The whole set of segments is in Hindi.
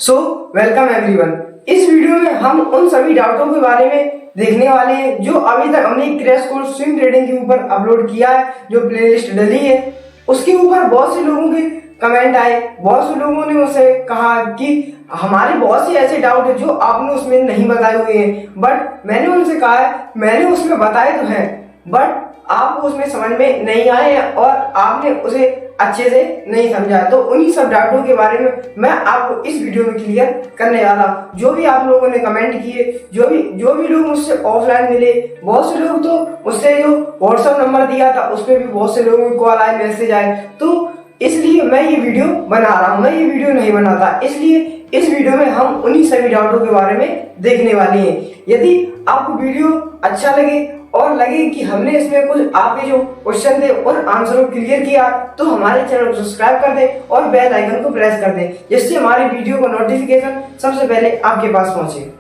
So welcome everyone. इस वीडियो में हम उन सभी डाउटों के बारे में देखने वाले हैं जो अभी तक हमने क्रैश कोर्स स्विंग ट्रेडिंग के ऊपर अपलोड किया है, जो प्लेलिस्ट डली है। उसके ऊपर बहुत से लोगों के कमेंट आए, बहुत से लोगों ने उसे कहा कि हमारे बहुत से ऐसे डाउट है जो आपने उसमें नहीं बताए हुए हैं। बट मैंने उनसे कहा है, मैंने उसमें बताए तो हैं, बट आपको उसमें समझ में नहीं आए और आपने उसे अच्छे से नहीं समझा। तो उन्हीं सब डाउटों के बारे में मैं आपको इस वीडियो में क्लियर करने वाला हूं। जो भी आप लोगों ने कमेंट किए, जो भी लोग मुझसे ऑफलाइन मिले, बहुत से लोग तो मुझसे जो व्हाट्सएप नंबर दिया था उस पर भी बहुत से लोगों को कॉल आए, मैसेज आए। तो इसलिए मैं ये वीडियो बना रहा हूँ। मैं ये वीडियो नहीं बनाता, इसलिए इस वीडियो में हम उन्हीं सभी डाउटों के बारे में देखने वाले हैं। यदि आपको वीडियो अच्छा लगे और लगे कि हमने इसमें कुछ आपके जो क्वेश्चन थे उन आंसरों को क्लियर किया, तो हमारे चैनल को सब्सक्राइब कर दें और बेल आइकन को प्रेस कर दें, जिससे हमारे वीडियो का नोटिफिकेशन सबसे पहले आपके पास पहुंचे।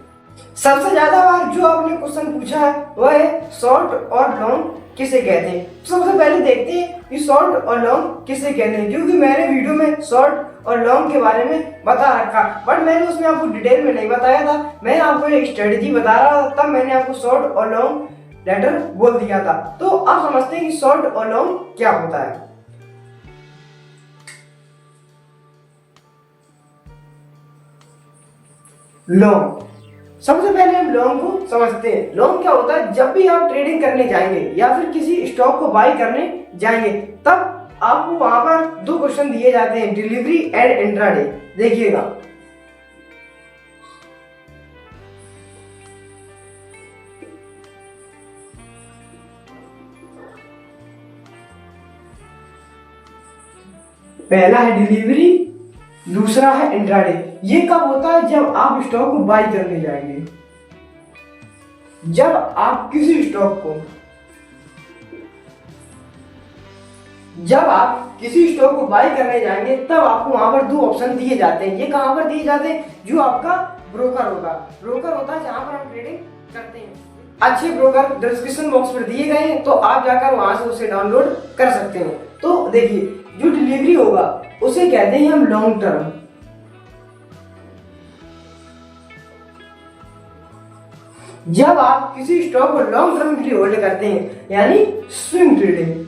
सबसे ज्यादा बार जो आपने क्वेश्चन पूछा है वह है शॉर्ट और लॉन्ग किसे कहते हैं। सबसे पहले देखते हैं कि शॉर्ट और लॉन्ग किसे कहते हैं, क्योंकि मैंने वीडियो में शॉर्ट और लॉन्ग के बारे में बता रखा, बट मैंने उसमें आपको डिटेल में नहीं बताया था। मैं आपको एक स्ट्रेटजी बता रहा था, तब मैंने आपको शॉर्ट और लॉन्ग लेटर बोल दिया था। तो आप समझते हैं कि शॉर्ट और लॉन्ग क्या होता है। लॉन्ग, सबसे पहले हम लॉन्ग को समझते हैं। लॉन्ग क्या होता है? जब भी आप ट्रेडिंग करने जाएंगे या फिर किसी स्टॉक को बाय करने जाएंगे, तब आपको वहां पर दो क्वेश्चन दिए जाते हैं, डिलीवरी एंड इंट्राडे। देखिएगा, पहला है डिलीवरी, दूसरा है इंट्राडे। ये कब होता है? जब आप स्टॉक को बाय करने जाएंगे। जब आप किसी स्टॉक को बाय करने जाएंगे, तब आपको वहां पर दो ऑप्शन दिए जाते हैं। ये कहां पर दिए जाते हैं? जो आपका ब्रोकर होता है जहां पर हम ट्रेडिंग करते हैं। अच्छे ब्रोकर डिस्क्रिप्शन बॉक्स पर दिए गए हैं, तो आप जाकर वहां से उसे डाउनलोड कर सकते हैं। तो देखिए, जो डिलीवरी होगा उसे कहते हैं हम लॉन्ग टर्म। जब आप किसी स्टॉक को लॉन्ग टर्म के लिए होल्ड करते हैं, यानी स्विंग ट्रेडिंग।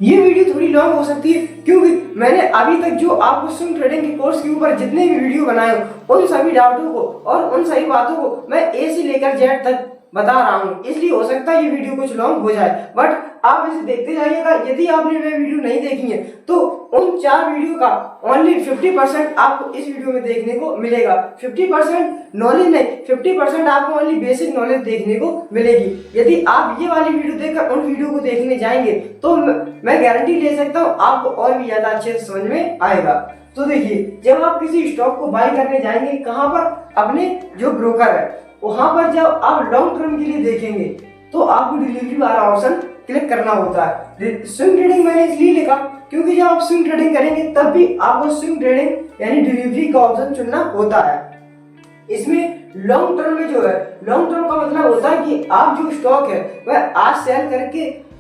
ये वीडियो थोड़ी लॉन्ग हो सकती है, क्योंकि मैंने अभी तक जो आपको स्विंग ट्रेडिंग के कोर्स के ऊपर जितने भी वीडियो बनाए उन सभी डाउटों को और उन सभी बातों को मैं ए से लेकर जेड तक बता रहा हूँ। इसलिए हो सकता है ये वीडियो कुछ लॉन्ग हो जाए, बट आप इसे देखते जाइएगा। यदि आपने वे वीडियो नहीं देखी है, तो उन 4 वीडियो का ओनली 50% आपको इस वीडियो में देखने को मिलेगा। 50% नॉलेज नहीं, 50% आपको ओनली बेसिक नॉलेज देखने को मिलेगी। यदि आप ये वाली वीडियो देखकर उन वीडियो को देखने जाएंगे, तो मैं गारंटी ले सकता हूँ आपको और भी ज्यादा अच्छे से समझ में आएगा। तो देखिए, जब आप किसी स्टॉक को बाय करने जाएंगे, कहाँ पर? अपने जो ब्रोकर है वहां पर जब आप लॉन्ग टर्म के लिए देखेंगे, तो आपको डिलीवरी वाला ऑप्शन क्लिक करना होता है। स्विंग ट्रेडिंग मैंने इसलिए लिखा क्योंकि जब आप स्विंग ट्रेडिंग करेंगे, तब भी आपको स्विंग ट्रेडिंग यानी डिलीवरी का ऑप्शन चुनना होता है। इसमें लॉन्ग टर्म में जो है, लॉन्ग टर्म का मतलब होता है कि आप जो स्टॉक है वह आज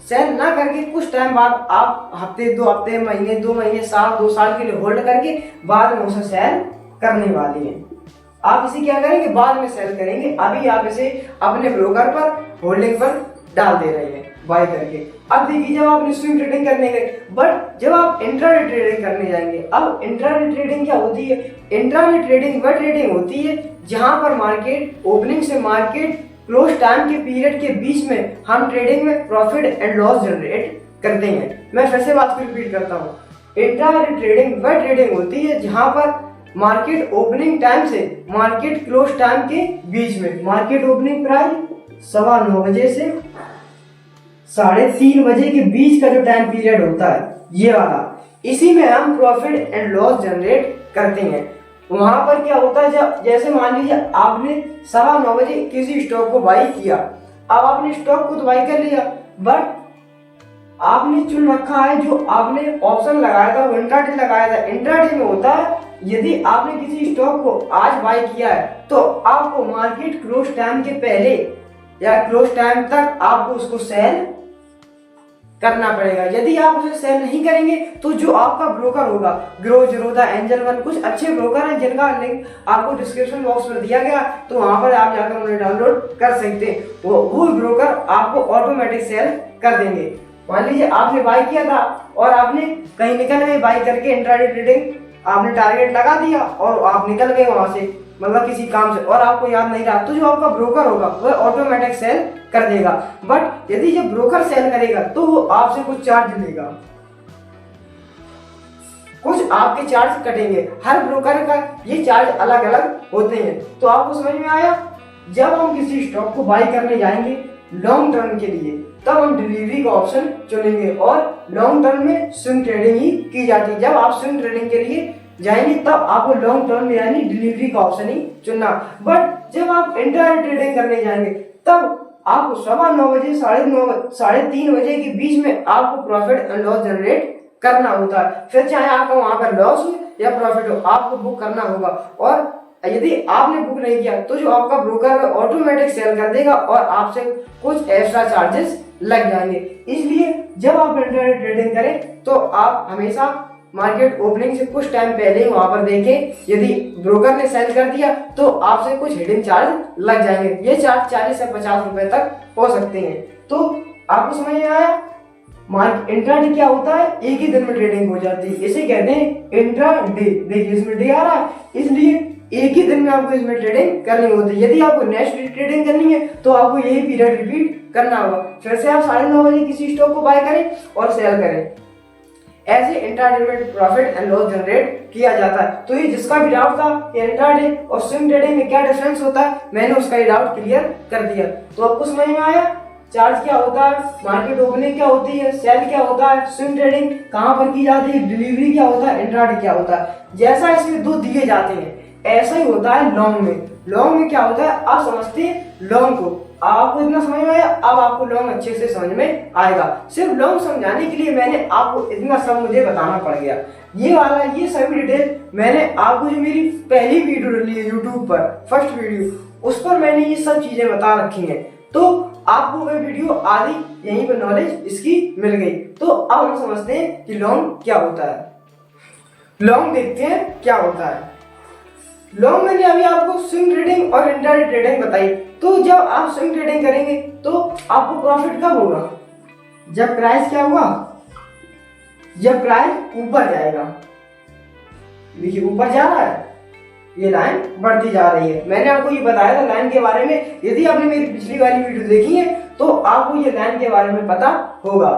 सेल ना करके कुछ टाइम बाद आप हफ्ते, 2 हफ्ते, महीने, 2 महीने, साल, 2 साल के लिए होल्ड करके बाद में उसे सेल करने वाली है। आप इसे क्या करेंगे? बाद में सेल करेंगे। अभी आप इसे अपने ब्रोकर पर होल्डिंग पर डाल दे रहे हैं बाय करके। अब देखिए, जब आपने स्विंग ट्रेडिंग करने गए, बट जब आप इंट्राडे ट्रेडिंग करने जाएंगे, अब इंट्राडे ट्रेडिंग क्या होती है? इंट्राडे ट्रेडिंग वह ट्रेडिंग होती है जहां पर मार्केट ओपनिंग से मार्केट क्लोज टाइम के पीरियड के बीच में हम ट्रेडिंग में प्रॉफिट एंड लॉस जनरेट करते हैं। मैं फिर से बात को रिपीट करता हूँ। इंट्राडे ट्रेडिंग वह ट्रेडिंग होती है जहां पर मार्केट ओपनिंग टाइम से मार्केट क्लोज टाइम के बीच में, मार्केट ओपनिंग प्राइस 9:15 बजे से 3:30 बजे के बीच का जो टाइम पीरियड होता है, ये वाला, इसी में हम प्रॉफिट एंड लॉस जनरेट करते हैं। वहां पर क्या होता है? जब जैसे मान लीजिए आपने 9:15 बजे किसी स्टॉक को बाई किया, अब आपने स्टॉक को तो बाई कर लिया, बट आपने चुन रखा है जो आपने ऑप्शन लगाया था वो इंट्राडे लगाया था। इंट्राडे में होता है, यदि आपने किसी स्टॉक को आज बाय किया है, तो आपको मार्केट क्लोज टाइम के पहले या क्लोज टाइम तक आपको उसको सेल करना पड़ेगा। यदि आप उसे सेल नहीं करेंगे तो जो आपका ब्रोकर होगा, ग्रो जीरोधा, एंजल वन, कुछ अच्छे ब्रोकर हैं जिनका लिंक आपको डिस्क्रिप्शन बॉक्स में दिया गया, तो वहां पर आप जाकर उन्हें डाउनलोड कर सकते हैं। वो ब्रोकर आपको ऑटोमेटिक सेल कर देंगे। मान लीजिए आपने बाय किया था और आपने कहीं निकल गए बाय करके, इंट्राडे ट्रेडिंग आपने टारगेट लगा दिया और आप निकल गए वहां से, मतलब किसी काम से, और आपको याद नहीं रहा, तो जो आपका ब्रोकर होगा वह ऑटोमेटिक सेल कर देगा। बट यदि जब ब्रोकर सेल करेगा तो वो आपसे कुछ चार्ज लेगा, कुछ आपके चार्ज कटेंगे। हर ब्रोकर का ये चार्ज अलग अलग होते हैं। तो आपको समझ में आया? जब हम किसी स्टॉक को बाय करने जाएंगे लॉन्ग टर्म के लिए, तब हम डिलीवरी का ऑप्शन चुनेंगे, और लॉन्ग टर्म में स्विंग ट्रेडिंग ही की जाती है। जब आप स्विंग ट्रेडिंग के लिए जाएंगे तब आपको लॉन्ग टर्म में यानी डिलीवरी का ऑप्शन ही चुनना। बट जब आप इंट्राडे ट्रेडिंग करने जाएंगे तब आपको 9:15 बजे 3:30 बजे के बीच में आपको प्रॉफिट एंड लॉस जनरेट करना होता है। फिर चाहे आपका वहां पर लॉस हो या प्रॉफिट हो, आपको बुक करना होगा। और यदि आपने बुक नहीं किया तो जो आपका ब्रोकर है ऑटोमेटिक सेल कर देगा और आपसे कुछ एक्स्ट्रा चार्जेस लग जाएंगे। इसलिए जब आप इंट्राडे ट्रेडिंग करें तो आप हमेशा मार्केट ओपनिंग से कुछ टाइम पहले ही वहां पर देखें। यदि ब्रोकर ने सेल कर दिया तो आपसे कुछ हिडन चार्ज लग जाएंगे। ये चार्ज 40 से 50 रुपए तक हो सकते हैं। तो आपको समझ में आया? इंट्राडे क्या होता है? एक ही दिन में ट्रेडिंग हो जाती है, इसे कहते हैं इंट्राडे। देखिए इसमें डे आ रहा है, इसलिए एक ही दिन में आपको इसमें ट्रेडिंग करनी होती है। यदि आपको नेक्स्ट डे ट्रेडिंग करनी है तो आपको यही पीरियड रिपीट करना होगा। फिर से आप 9:30 बजे किसी स्टॉक को बाय करें और सेल करें। ऐसे इंट्राडे में प्रॉफिट एंड लॉस जनरेट किया जाता है। तो ये जिसका भी डाउट था इंट्राडे और स्विंग ट्रेडिंग में क्या डिफरेंस होता है, मैंने उसका ये डाउट क्लियर कर दिया। तो आपको समझ में आया? चार्ज क्या होता है, मार्केट ओपनिंग क्या होती है, सेल क्या होता है, स्विंग ट्रेडिंग कहां पर की जाती है, डिलीवरी क्या होता है, इंट्राडे क्या होता है। जैसा इसमें दो दिए जाते हैं ऐसा ही होता है लॉन्ग में। लॉन्ग में क्या होता है, आप समझते हैं लॉन्ग को, आपको इतना समझ में आया? अब आपको लॉन्ग अच्छे से समझ में आएगा। सिर्फ लॉन्ग समझाने के लिए मैंने आपको इतना सब मुझे बताना पड़ गया। ये सभी डिटेल मैंने आपको जो मेरी पहली वीडियो डली है यूट्यूब पर, फर्स्ट वीडियो, उस पर मैंने ये सब चीजें बता रखी हैं। तो आपको वह वीडियो आदि यहीं पर नॉलेज इसकी मिल गई। तो अब हम समझते हैं कि लॉन्ग क्या होता है। लॉन्ग देखते हैं क्या होता है। लॉन्ग मैंने अभी आपको स्विंग ट्रेडिंग और इंट्राडे ट्रेडिंग बताई। तो जब आप स्विंग ट्रेडिंग करेंगे तो आपको प्रॉफिट कब होगा? जब प्राइस क्या होगा? जब प्राइस ऊपर जाएगा। देखिए ऊपर जा रहा है, ये लाइन बढ़ती जा रही है। मैंने आपको ये बताया था लाइन के बारे में। यदि आपने मेरी पिछली वाली वीडियो देखी है तो आपको ये लाइन के बारे में पता होगा।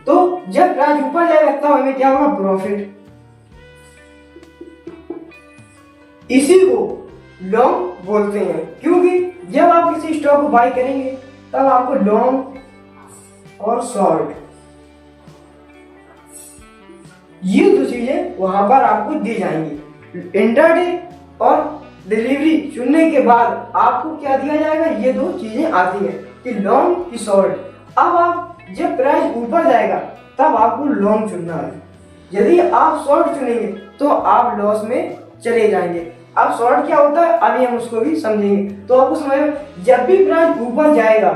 तो जब प्राइस ऊपर जाएगा तब हमें क्या होगा? प्रॉफिट। इसी को लॉन्ग बोलते हैं, क्योंकि जब आप किसी स्टॉक को बाय करेंगे तब आपको लॉन्ग और शॉर्ट ये दो चीजें वहां पर आपको दी जाएंगी। इंट्राडे और डिलीवरी चुनने के बाद आपको क्या दिया जाएगा? ये दो चीजें आती हैं कि लॉन्ग की शॉर्ट। अब आप जब प्राइस ऊपर जाएगा तब आपको लॉन्ग चुनना है। यदि आप शॉर्ट चुनेंगे तो आप लॉस में चले जाएंगे। अब शॉर्ट क्या होता है अभी हम उसको भी समझेंगे। तो आपको समझ में, जब भी प्राइस ऊपर जाएगा,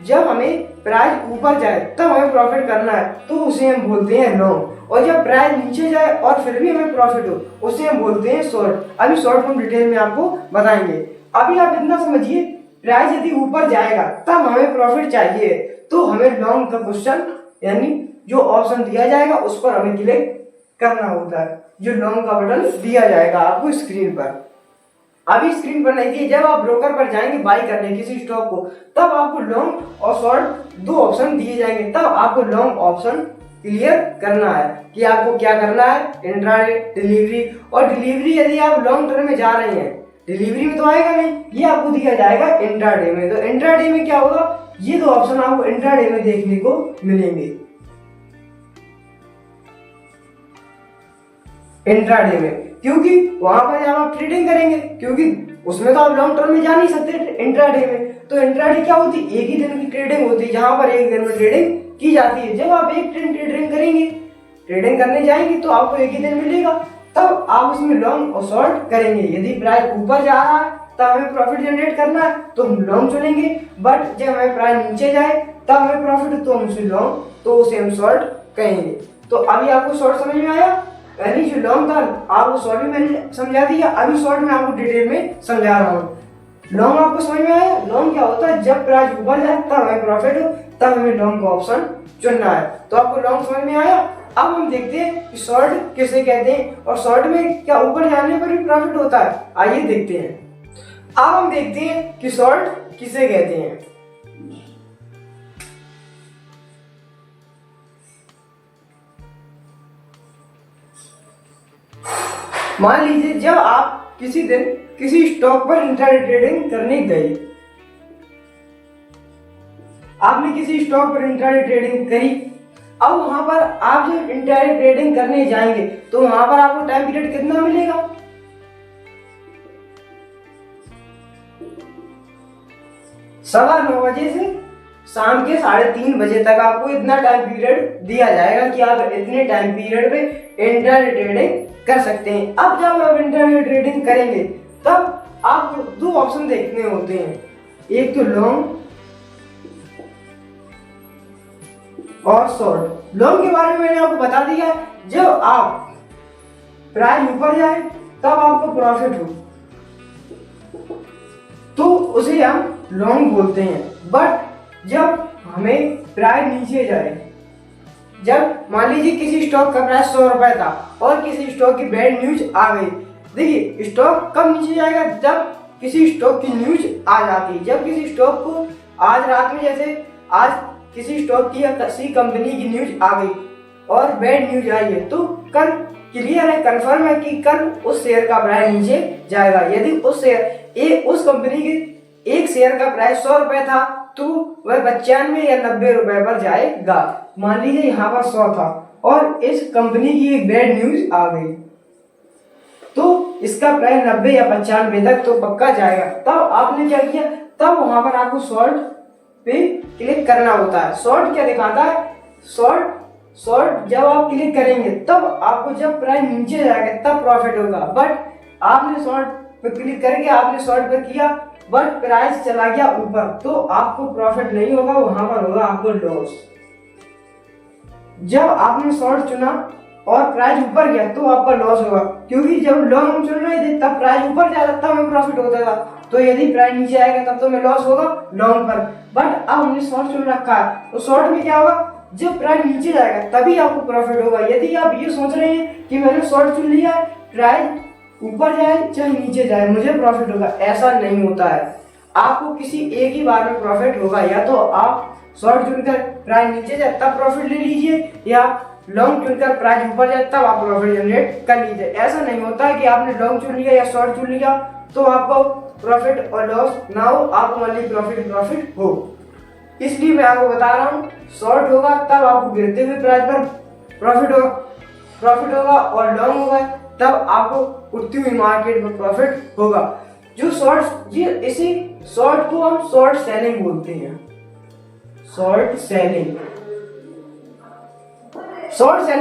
जब हमें प्राइस ऊपर जाए तब हमें प्रॉफिट करना है तो उसे हम बोलते हैं लॉन्ग। और जब प्राइस नीचे जाए और फिर भी हमें प्रॉफिट हो उसे हम बोलते हैं शॉर्ट। अभी शॉर्ट हम डिटेल में आपको बताएंगे। अभी आप इतना समझिए, प्राइस यदि ऊपर जाएगा तब हमें प्रॉफिट चाहिए तो हमें लॉन्ग का क्वेश्चन यानी जो ऑप्शन दिया जाएगा उस पर हमें क्लिक करना होता है। जो लॉन्ग का बटन दिया जाएगा आपको स्क्रीन पर, अभी स्क्रीन पर नहीं दिए। जब आप ब्रोकर पर जाएंगे बाय करने किसी स्टॉक को तब आपको लॉन्ग और शॉर्ट दो ऑप्शन दिए जाएंगे। तब आपको लॉन्ग ऑप्शन क्लियर करना है कि आपको क्या करना है, इंट्राडे, डिलीवरी। और डिलीवरी यदि आप लॉन्ग टर्म में जा रहे हैं, डिलीवरी में तो आएगा नहीं, ये आपको दिया जाएगा इंट्राडे में। तो इंट्राडे में क्या होगा, ये दो ऑप्शन आपको इंट्राडे में देखने को मिलेंगे। इंट्राडे में क्योंकि वहां पर जब आप ट्रेडिंग करेंगे, क्योंकि उसमें तो आप लॉन्ग टर्म में जा नहीं सकते इंट्राडे में। तो इंट्राडे क्या होती है, एक ही दिन की ट्रेडिंग होती है जहां पर एक दिन में ट्रेडिंग की जाती है। जब आप एक दिन ट्रेडिंग करेंगे, ट्रेडिंग करने जाएंगे तो आपको एक ही दिन मिलेगा, तब आप उसमें लॉन्ग और शॉर्ट करेंगे। यदि प्राइस ऊपर जा रहा है तब हमें प्रॉफिट जनरेट करना है तो हम लॉन्ग चुनेंगे। बट जब हमें प्राइस नीचे जाए तब हमें प्रॉफिट हो तो हम उसे लॉन्ग, तो उसे हम शॉर्ट कहेंगे। तो अभी आपको शॉर्ट समझ में आया, यानी जो लॉन्ग था आपको शॉर्ट में मैंने समझा दिया, अभी शॉर्ट में आपको डिटेल में समझा रहा हूँ। लॉन्ग आपको समझ में आया? लॉन्ग क्या होता है, जब प्राइस ऊपर जाए तब हमें प्रॉफिट हो, तब हमें लॉन्ग का ऑप्शन चुनना है। तो आपको लॉन्ग समझ में आया। अब हम देखते हैं कि शॉर्ट किसे कहते हैं और शॉर्ट में क्या ऊपर जाने पर भी प्रॉफिट होता है, आइए देखते हैं। अब हम देखते हैं कि शॉर्ट किसे कहते हैं। मान लीजिए जब आप किसी दिन किसी स्टॉक पर इंट्राडे ट्रेडिंग करने गए, आपने किसी स्टॉक पर इंट्राडे ट्रेडिंग करी, अब वहां पर आप जब इंट्राडे ट्रेडिंग करने जाएंगे तो वहां पर आपको टाइम पीरियड कितना मिलेगा? 9:15 बजे से शाम के 3:30 बजे तक आपको इतना टाइम पीरियड दिया जाएगा कि आप इतने टाइम पीरियड पे इंट्राडे ट्रेडिंग कर सकते हैं। अब जब आप इंट्राडे ट्रेडिंग करेंगे तब आपको दो ऑप्शन देखने होते हैं, एक तो लॉन्ग और शॉर्ट। लॉन्ग के बारे में मैंने आपको बता दिया, जब आप प्राइस ऊपर जाए तब आपको प्रॉफिट हो तो उसे हम लॉन्ग बोलते हैं। बट जब हमें प्राइस नीचे जाए, जब मान लीजिए किसी स्टॉक का प्राइस 100 रुपए था और किसी स्टॉक की बैड न्यूज आ गई, देखिए स्टॉक कब नीचे जाएगा, जब किसी स्टॉक की न्यूज आ जाती है। जब किसी स्टॉक को आज रात में, जैसे आज किसी स्टॉक की या किसी कंपनी की न्यूज आ गई और बैड न्यूज आई है, तो कल क्लियर है, कंफर्म है कि कल उस शेयर का प्राइस नीचे जाएगा। यदि उस कंपनी के एक शेयर का प्राइस 100 रुपए था तो वह 95 या 90 रुपए पर जाएगा। मान लीजिए यहाँ पर 100 था और इस कंपनी की एक बैड न्यूज आ गई तो इसका प्राइस 90 या 95 तक तो पक्का जाएगा। तब आपने क्या किया, तब वहां पर आपको शॉर्ट पे क्लिक करना होता है। शॉर्ट क्या दिखाता है, शॉर्ट जब आप क्लिक करेंगे तब आपको जब प्राइस नीचे जाएगा तब प्रॉफिट होगा। बट आपने शॉर्ट पे क्लिक करके आपने शॉर्ट पर किया बट प्राइस चला गया ऊपर तो आपको प्रॉफिट नहीं होगा, वहां पर होगा आपको लॉस। जब आपने शॉर्ट चुना और प्राइस ऊपर गया तो आपका लॉस होगा, क्योंकि जब लॉन्ग हम चुन रहे थे तब प्राइस ऊपर जा रहा तब हमें प्रॉफिट होता था। तो यदि प्राइस नीचे आएगा तब तो हमें लॉस होगा लॉन्ग पर। बट अब हमने शॉर्ट चुन रखा है तो शॉर्ट में क्या होगा, जब प्राइस नीचे जाएगा तभी आपको प्रॉफिट होगा। यदि आप ये सोच रहे हैं कि मैंने शॉर्ट चुन लिया, प्राइस ऊपर जाए चाहे नीचे जाए मुझे प्रॉफिट होगा, ऐसा नहीं होता है। आपको किसी एक ही बार में प्रॉफिट होगा, या तो आप शॉर्ट चुनकर प्राइस नीचे जाए तब प्रॉफिट ले लीजिए, या लॉन्ग चुनकर प्राइस ऊपर जाए तब आप प्रॉफिट जनरेट कर लीजिए। ऐसा नहीं होता है कि आपने लॉन्ग चुन लिया या शॉर्ट चुन लिया तो आपको प्रॉफिट और लॉस ना हो, आपको ओनली प्रॉफिट हो। इसलिए मैं आपको बता रहा हूँ, शॉर्ट होगा तब आपको गिरते हुए प्राइस पर प्रॉफिट होगा और लॉन्ग होगा तब आपको उठती हुई मार्केट में प्रॉफिट होगा। जो शॉर्ट, ये इसी शॉर्ट को हम शॉर्ट सेलिंग बोलते हैं। शॉर्ट सेलिंग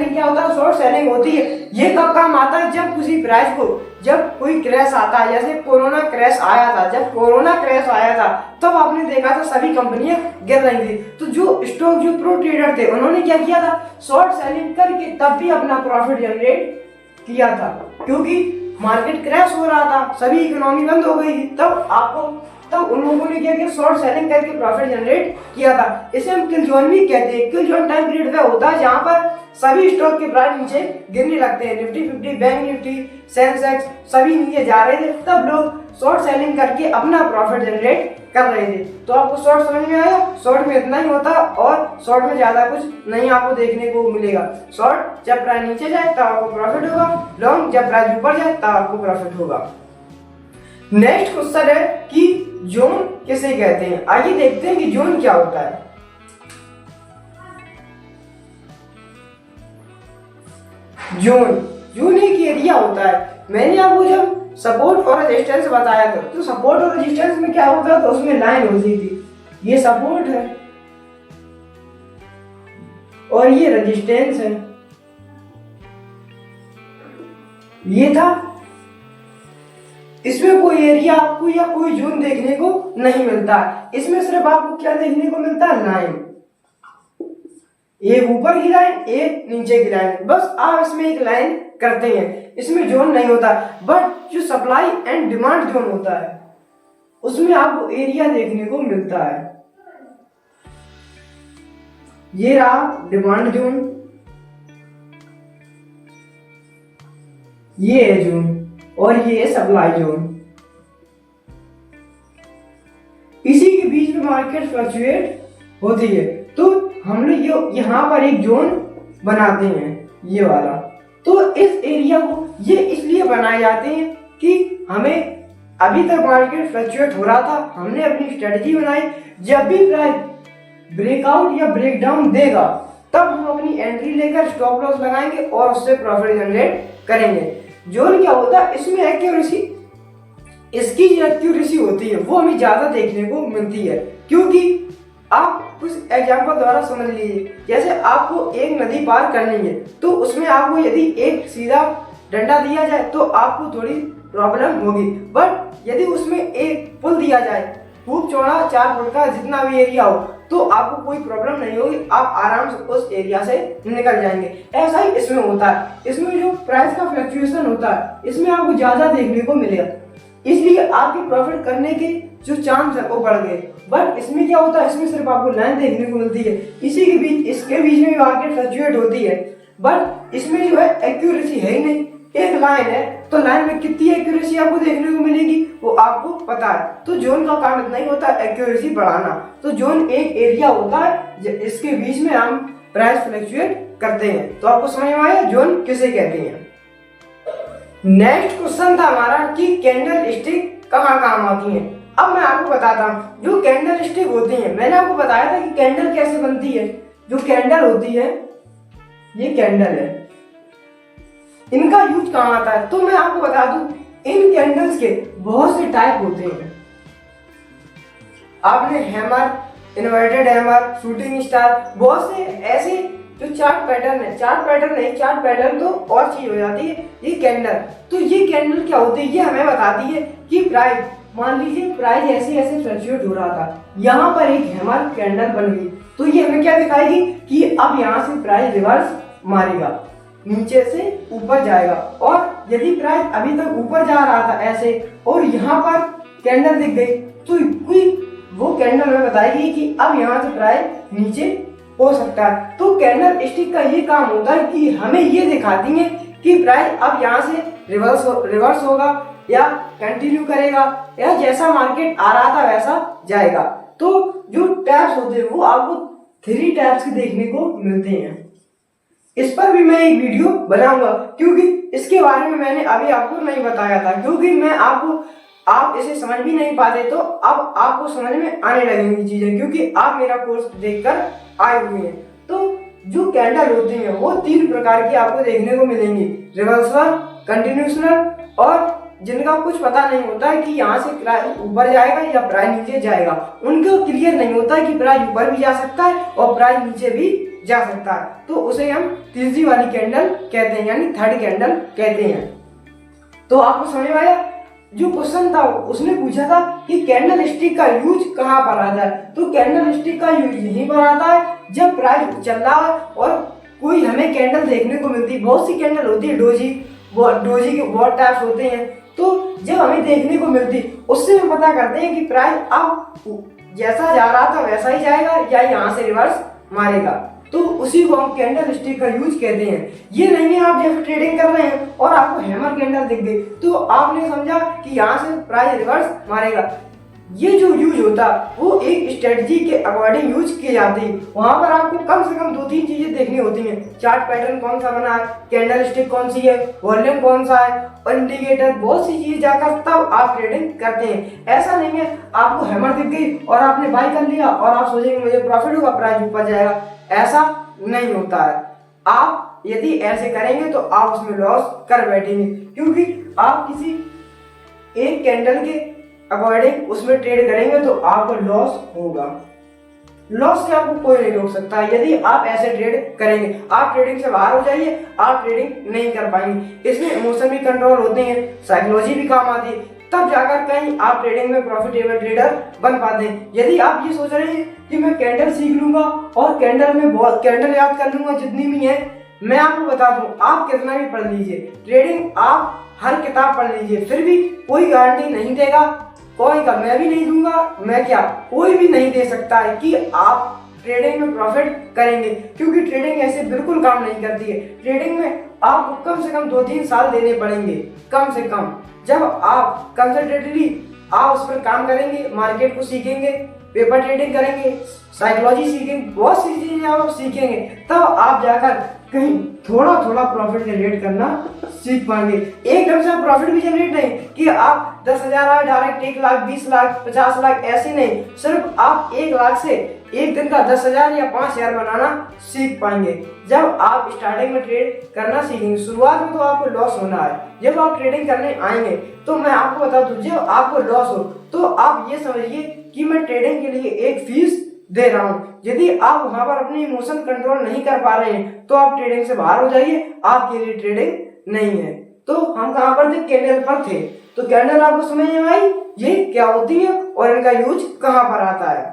क्या होता है, शॉर्ट सेलिंग होती है, ये कब काम आता है, जब किसी प्राइस को, जब कोई क्रैश आता है, जैसे कोरोना क्रैश आया था। जब कोरोना क्रैश आया था तब आपने देखा था सभी कंपनियां गिर रही थी, तो जो प्रो ट्रेडर थे उन्होंने क्या किया था, शॉर्ट सेलिंग करके तब भी अपना प्रॉफिट जनरेट किया था, क्योंकि मार्केट क्रैश हो रहा था, सभी इकोनॉमी बंद हो गई थी। तब उन लोगों ने क्या किया, शॉर्ट सेलिंग करके प्रॉफिट जनरेट किया था। इसे हम किल जोन भी कहते हैं। किल जोन टाइम पीरियड वह होता है जहां पर सभी स्टॉक के प्राइस नीचे गिरने लगते हैं। निफ्टी 50, बैंक निफ्टी, सेंसेक्स सभी नीचे जा रहे थे, तब लोग शॉर्ट सेलिंग करके अपना प्रॉफिट जनरेट कर रहे थे। तो आपको शॉर्ट समझ में आया, शॉर्ट में इतना ही होता और शॉर्ट में ज्यादा कुछ नहीं आपको देखने को मिलेगा। शॉर्ट जब प्राइस नीचे जाए तब आपको प्रॉफिट होगा, लॉन्ग जब प्राइस ऊपर जाए तब आपको प्रॉफिट होगा। नेक्स्ट क्वेश्चन है कि जोन किसे कहते हैं। आइए देखते हैं कि जोन क्या होता है। जोन एक एरिया होता है। मैंने आपको जब सपोर्ट और रेजिस्टेंस बताया था, तो सपोर्ट और रेजिस्टेंस में क्या होता है, तो उसमें लाइन होती थी, ये सपोर्ट है और ये रेजिस्टेंस है, ये था। इसमें कोई एरिया आपको या कोई जोन देखने को नहीं मिलता है। इसमें सिर्फ आपको क्या देखने को मिलता है, लाइन। एक ऊपर की लाइन, एक नीचे की लाइन, बस आप इसमें एक लाइन करते हैं, इसमें जोन नहीं होता। बट जो सप्लाई एंड डिमांड जोन होता है उसमें आपको एरिया देखने को मिलता है। ये रहा डिमांड जोन, ये है जोन, और ये है सप्लाई जोन। इसी के बीच में मार्केट फ्लक्चुएट होती है। तो हम लोग यहाँ पर एक जोन बनाते हैं, ये वाला। तो इस एरिया को ये इसलिए बनाए जाते हैं कि हमें अभी तक मार्केट फ्लक्चुएट हो रहा था, हमने अपनी स्ट्रेटजी बनाई, जब भी प्राइस ब्रेकआउट या ब्रेकडाउन देगा तब हम अपनी एंट्री लेकर स्टॉप लॉस लगाएंगे और उससे प्रॉफिट जनरेट करेंगे। जोन क्या होता है, इसमें एक्यूरेसी, इसकी जो एक्यूरेसी होती है वो हमें ज्यादा देखने को मिलती है, क्योंकि आप कुछ एग्जांपल द्वारा समझ लीजिए। जैसे आपको एक नदी पार करनी है, तो उसमें आपको यदि एक सीधा डंडा दिया जाए तो आपको थोड़ी प्रॉब्लम होगी, बट यदि उसमें एक पुल दिया जाए खूब चौड़ा 4 फुट का, जितना भी एरिया हो, तो आपको कोई प्रॉब्लम नहीं होगी, आप आराम से उस एरिया से निकल जाएंगे। ऐसा ही इसमें होता है। इसमें जो प्राइस का फ्लक्चुएशन होता है इसमें आपको ज्यादा देखने को मिलेगा, इसलिए आपके प्रॉफिट करने के जो चांस है वो बढ़ गए। बट इसमें क्या होता है, इसमें सिर्फ आपको लाइन देखने को मिलती है, इसी के बीच, इसके बीच में मार्केट फ्लक्चुएट होती है, बट इसमें जो है एक्यूरेसी है ही नहीं। एक लाइन है तो लाइन में कितनी एक्यूरेसी आपको देखने को मिलेगी वो आपको पता है। तो जोन का काम इतना ही होता है, एक्यूरेसी बढ़ाना। तो जोन एक एरिया होता है, इसके बीच में हम प्राइस फ्लक्चुएट करते हैं। तो आपको समझ में आया जोन किसे कहते हैं। नेक्स्ट क्वेश्चन था हमारा कि कैंडल स्टिक कहाँ काम आती है। अब मैं आपको बताता हूँ जो कैंडल स्टिक होती है, मैंने आपको बताया था कि कैंडल कैसे बनती है। जो कैंडल होती है, ये कैंडल है, इनका यूज कहाँ आता है, तो मैं आपको बता दूं, इन कैंडल्स के बहुत से टाइप होते हैं। आपने hammer, inverted hammer, shooting star, बहुत से ऐसे जो चार्ट पैटर्न है, चार्ट पैटर्न नहीं, चार्ट पैटर्न तो और चीज हो जाती है, ये कैंडल। तो ये कैंडल क्या होती है, ये हमें बताती है कि प्राइस, मान लीजिए प्राइस ऐसे ऐसे फ्लक्चुएट हो रहा था, यहाँ पर एक हैमर कैंडल बन गई, तो ये हमें क्या दिखाएगी कि अब यहाँ से प्राइस रिवर्स मारेगा, नीचे से ऊपर जाएगा। और यदि प्राइस अभी तक ऊपर जा रहा था ऐसे और यहाँ पर कैंडल दिख गई, तो कोई वो कैंडल हमें बताएगी कि अब यहाँ से प्राइस नीचे हो सकता है। तो कैंडल स्टिक का ये काम होता है कि हमें ये दिखाती है कि प्राइस अब यहाँ से रिवर्स होगा या कंटिन्यू करेगा, या जैसा मार्केट आ रहा था वैसा जाएगा। तो जो टैब्स होते हैं वो आपको 3 टैब्स के देखने को मिलते हैं। इस पर भी मैं एक वीडियो बनाऊंगा, क्योंकि इसके बारे में मैंने अभी आपको नहीं बताया था, क्योंकि मैं आप इसे समझ भी नहीं पाते, तो अब आपको समझ में आने लगेंगी चीजें, क्योंकि आप मेरा कोर्स देखकर आए हुए हैं। तो जो कैंडल होती हैं वो 3 प्रकार की आपको देखने को मिलेंगी, रिवर्सल, कंटिन्यूशनल, और जिनका कुछ पता नहीं होता है कि यहाँ से प्राइस ऊपर जाएगा या प्राइस नीचे जाएगा। उनको क्लियर नहीं होता है कि प्राइस ऊपर भी जा सकता है और प्राइस नीचे भी जा सकता है, तो उसे हम तीसरी वाली कैंडल कहते हैं, यानी थर्ड कैंडल कहते हैं। तो आपको समझ में आया। जो क्वेश्चन था उसने पूछा था कि कैंडल स्टिक का यूज कहाँ पर आता है, तो कैंडल स्टिक का यूज यहीं पर आता है जब प्राइस चल रहा है और कोई हमें कैंडल देखने को मिलती है। बहुत सी कैंडल होती है, डोजी के बहुत टाइप्स होते हैं, तो जब हमें देखने को मिलती उससे हम पता करते हैं कि प्राइस अब जैसा जा रहा था वैसा ही जाएगा या यहाँ से रिवर्स मारेगा, तो उसी को हम कैंडल स्टिक का यूज कहते हैं। ये नहीं है आप जैसे ट्रेडिंग कर रहे हैं और आपको हैमर कैंडल दिख गई तो आपने समझा कि यहाँ से प्राइस रिवर्स मारेगा। ये जो यूज होता वो एक स्ट्रेटजी के अकॉर्डिंग यूज की जाती है। वहां पर आपको कम से कम 2-3 चीजें देखनी होती हैं, चार्ट पैटर्न कौन सा बना है, कैंडल स्टिक कौन सी है, वॉल्यूम कौन सा है, और इंडिकेटर, बहुत सी चीज जाकर तब आप ट्रेडिंग करते हैं। ऐसा नहीं है आपको हैमर दिख गई और आपने बाय कर लिया और आप सोचेंगे मुझे प्रॉफिट होगा, प्राइस ऊपर जाएगा, ऐसा नहीं होता है। आप यदि ऐसे करेंगे तो आप उसमें लॉस कर बैठेंगे, क्योंकि आप किसी एक कैंडल के अकॉर्डिंग उसमें ट्रेड करेंगे तो आपको लॉस होगा। लॉस से आपको कोई नहीं रोक सकता। यदि आप ऐसे ट्रेड करेंगे, आप ट्रेडिंग से बाहर हो जाइए, आप ट्रेडिंग नहीं कर पाएंगे। इसमें इमोशन भी कंट्रोल होते हैं, साइकोलॉजी भी काम आती है। तब जाकर कहीं आप ट्रेडिंग में प्रॉफिटेबल ट्रेडर बन पाते हैं। यदि आप ये सोच रहे हैं कि मैं कैंडल सीख लूंगा और कैंडल में बहुत कैंडल याद कर लूंगा जितनी भी है, मैं आपको बता दूं, आप कितना भी पढ़ लीजिए, ट्रेडिंग आप हर किताब पढ़ लीजिए, फिर भी कोई गारंटी नहीं देगा, कोई का मैं भी नहीं दूंगा, मैं क्या कोई भी नहीं दे सकता है कि आप ट्रेडिंग में प्रॉफिट करेंगे, क्योंकि ट्रेडिंग ऐसे बिल्कुल काम नहीं करती है। ट्रेडिंग में आपको कम से कम 2-3 साल देने पड़ेंगे, कम से कम। जब आप कंसंट्रेटली आप उस पर काम करेंगे, मार्केट को सीखेंगे, पेपर ट्रेडिंग करेंगे, साइकोलॉजी सीखेंगे, बहुत सी चीजें आप सीखेंगे, तब आप जाकर कहीं थोड़ा थोड़ा प्रॉफिट जनरेट करना सीख पाएंगे। एकदम से आप प्रॉफिट भी जनरेट नहीं कि आप 10,000 आए डायरेक्ट 1 लाख, 20 लाख, 50 लाख, ऐसे नहीं, सिर्फ आप 1 लाख से एक दिन का 10,000 या 5,000 बनाना सीख पाएंगे जब आप स्टार्टिंग में ट्रेड करना सीखेंगे। शुरुआत में तो आपको लॉस होना है, जब आप ट्रेडिंग करने आएंगे तो मैं आपको बता दूं, जब आपको लॉस हो तो आप ये समझिए कि मैं ट्रेडिंग के लिए एक फीस दे रहा हूँ। यदि आप वहां पर अपने इमोशन कंट्रोल नहीं कर पा रहे हैं तो आप ट्रेडिंग से बाहर हो जाइए, आपके लिए ट्रेडिंग नहीं है। तो हम कहाँ पर थे? कैंडल पर थे। तो कैंडल आपको समझ में आई ये क्या होती है और इनका यूज कहाँ पर आता है।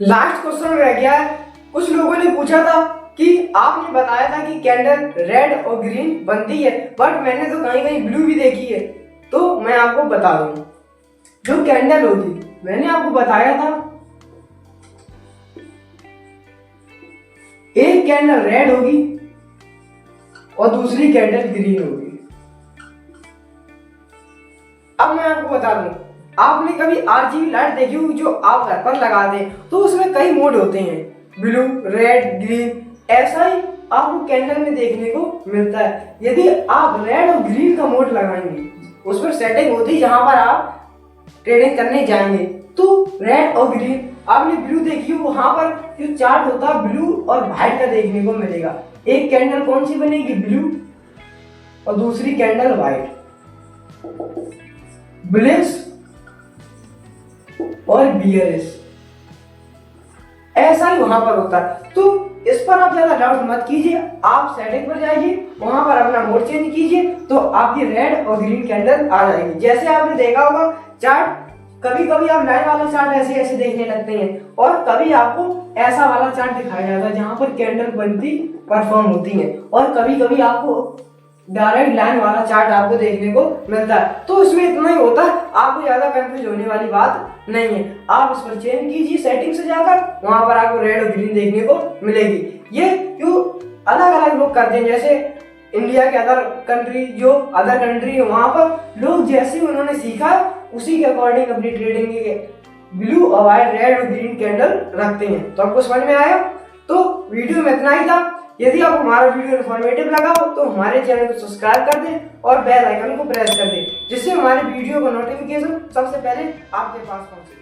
लास्ट क्वेश्चन रह गया है, कुछ लोगों ने पूछा था कि आपने बताया था कि कैंडल रेड और ग्रीन बनती है, बट मैंने तो कहीं कहीं ब्लू भी देखी है। तो मैं आपको बता दूं, जो कैंडल होगी, मैंने आपको बताया था एक कैंडल रेड होगी और दूसरी कैंडल ग्रीन होगी। अब मैं आपको बता दूं, आपने कभी आरजीबी लाइट देखी होगी जो आप घर पर लगाते हैं, तो उसमें कई मोड होते हैं, ब्लू, रेड, ग्रीन, ऐसा ही आपको कैंडल में देखने को मिलता है। यदि आप रेड और ग्रीन का मोड लगाएंगे, उस पर सेटिंग होती है जहां पर आप ट्रेडिंग करने जाएंगे, तो रेड और ग्रीन, आपने ब्लू देखी हो, वहां पर जो चार्ट होता है ब्लू और व्हाइट का देखने को मिलेगा। एक कैंडल कौन सी बनेगी? ब्लू, और दूसरी कैंडल व्हाइट, बुलिश और बियरिश, ऐसा ही वहां पर होता है। तो इस पर आप ज्यादा डाउट मत कीजिए, आप सेटिंग पर जाइए, वहां पर अपना मोड चेंज कीजिए, तो आपकी रेड और ग्रीन कैंडल आ जाएगी। जैसे आपने देखा होगा चार्ट, कभी कभी आप लाइन वाला चार्ट ऐसे ऐसे देखने लगते हैं और कभी आपको ऐसा वाला चार्ट दिखाया जाता है जहां पर कैंडल बनती परफॉर्म होती है, और कभी कभी आपको डायरेक्ट लाइन वाला चार्ट आपको देखने को मिलता है। तो इसमें इतना ही होता है, आपको ज्यादा कंफ्यूज होने वाली बात नहीं है। आप इस पर चेंज कीजिए सेटिंग से जाकर, वहां पर आपको रेड और ग्रीन देखने को मिलेगी। ये क्यों अलग अलग लोग करते हैं, जैसे इंडिया के अदर कंट्री, जो अदर कंट्री है वहां पर लोग जैसे उन्होंने सीखा उसी के अकॉर्डिंग अपनी ट्रेडिंग के ब्लू और व्हाइट, रेड और ग्रीन कैंडल रखते हैं। तो आपको समझ में आया? तो वीडियो में इतना ही था। यदि आपको हमारा वीडियो इन्फॉर्मेटिव लगा हो तो हमारे चैनल को सब्सक्राइब कर दें और बेल आइकन को प्रेस कर दें, जिससे हमारे वीडियो का नोटिफिकेशन सबसे पहले आपके पास पहुंचे।